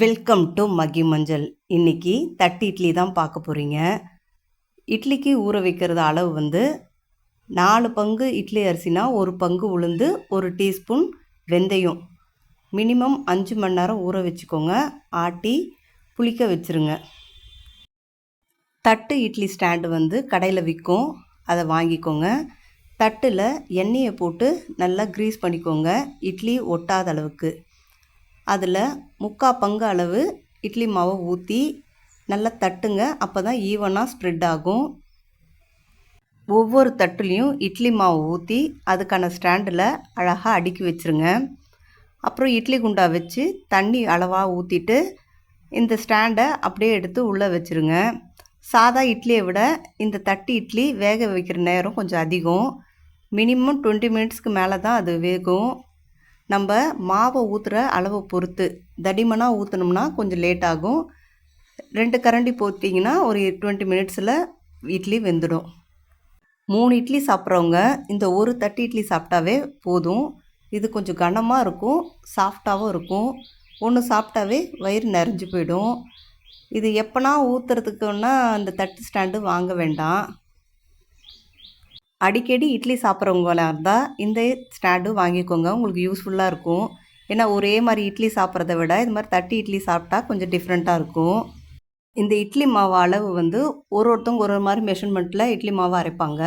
Welcome to மகி மஞ்சள். இன்றைக்கி தட்டு இட்லி தான் பார்க்க போகிறீங்க. இட்லிக்கு ஊற வைக்கிறது அளவு வந்து 4 பங்கு இட்லி அரிசினா 1 பங்கு உளுந்து, 1 டீஸ்பூன் வெந்தயம். மினிமம் 5 மணி நேரம் ஊற வச்சுக்கோங்க. ஆட்டி புளிக்க வச்சுருங்க. தட்டு இட்லி ஸ்டாண்டு வந்து கடையில் விற்கும், அதை வாங்கிக்கோங்க. தட்டில் எண்ணெயை போட்டு நல்லா க்ரீஸ் பண்ணிக்கோங்க, இட்லி ஒட்டாத அளவுக்கு. அதில் 3/4 பங்கு அளவு இட்லி மாவை ஊற்றி நல்லா தட்டுங்க. அப்போ தான் ஈவனாக ஸ்ப்ரெட் ஆகும். ஒவ்வொரு தட்டுலேயும் இட்லி மாவு ஊற்றி அதுக்கான ஸ்டாண்டில் அழகாக அடுக்கி வச்சுருங்க. அப்புறம் இட்லி குண்டா வச்சு தண்ணி அளவாக ஊற்றிட்டு இந்த ஸ்டாண்டை அப்படியே எடுத்து உள்ளே வச்சுருங்க. சாதா இட்லியை விட இந்த தட்டு இட்லி வேக வைக்கிற நேரம் கொஞ்சம் அதிகம். மினிமம் 20 மினிட்ஸ்க்கு மேலே தான் அது வேகும். நம்ம மாவை ஊற்றுற அளவை பொறுத்து தடிமனாக ஊற்றினோம்னா கொஞ்சம் லேட் ஆகும். 2 கரண்டி போட்டிங்கன்னா ஒரு 20 மினிட்ஸில் இட்லி வெந்துடும். 3 இட்லி சாப்பிட்றவங்க இந்த ஒரு தட்டு இட்லி சாப்பிட்டாவே போதும். இது கொஞ்சம் கனமாக இருக்கும், சாஃப்டாகவும் இருக்கும். ஒன்று சாப்பிட்டாவே வயிறு நிறைஞ்சு போயிடும். இது எப்போனா ஊற்றுறதுக்குன்னா அந்த தட்டு ஸ்டாண்டு வாங்க வேண்டாம். அடிக்கடி இட்லி சாப்பிட்றவங்களா இருந்தால் இந்த ஸ்டாண்டு வாங்கிக்கோங்க, உங்களுக்கு யூஸ்ஃபுல்லாக இருக்கும். ஏன்னா ஒரே மாதிரி இட்லி சாப்பிட்றத விட இது மாதிரி தட்டி இட்லி சாப்பிட்டா கொஞ்சம் டிஃப்ரெண்ட்டாக இருக்கும். இந்த இட்லி மாவு அளவு வந்து ஒருத்தவங்க ஒரு மாதிரி மெஷர்மெண்ட்டில் இட்லி மாவு அரைப்பாங்க.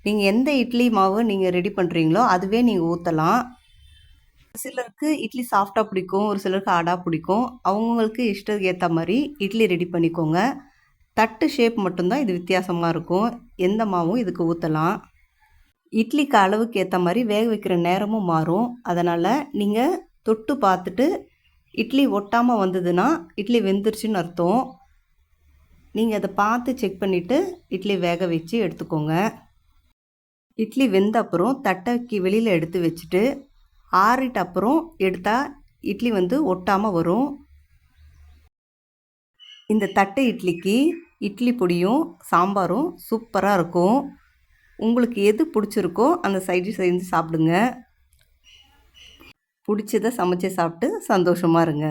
நீங்கள் எந்த இட்லி மாவு நீங்கள் ரெடி பண்ணுறீங்களோ அதுவே நீங்கள் ஊற்றலாம். சிலருக்கு இட்லி சாஃப்டாக பிடிக்கும், ஒரு சிலருக்கு ஆடாக பிடிக்கும். அவங்களுக்கு இஷ்டத்துக்கு ஏற்ற மாதிரி இட்லி ரெடி பண்ணிக்கோங்க. தட்டு ஷேப் மட்டும்தான் இது வித்தியாசமாக இருக்கும். எந்த மாவும் இதுக்கு ஊற்றலாம். இட்லிக்கு அளவுக்கு ஏற்ற மாதிரி வேக வைக்கிற நேரமும் மாறும். அதனால் நீங்கள் தொட்டு பார்த்துட்டு இட்லி ஒட்டாமல் வந்ததுன்னா இட்லி வெந்துருச்சுன்னு அர்த்தம். நீங்கள் அதை பார்த்து செக் பண்ணிவிட்டு இட்லி வேக வச்சு எடுத்துக்கோங்க. இட்லி வெந்த அப்புறம் தட்டைக்கு வெளியில் எடுத்து வச்சுட்டு ஆறிட்ட அப்புறம் எடுத்தால் இட்லி வந்து ஒட்டாமல் வரும். இந்த தட்டை இட்லிக்கு இட்லி பொடியும் சாம்பாரும் சூப்பராக இருக்கும். உங்களுக்கு எது பிடிச்சிருக்கோ அந்த சைடு செஞ்சு சாப்பிடுங்க. பிடிச்சதை சமைச்சு சாப்பிட்டு சந்தோஷமாக இருங்க.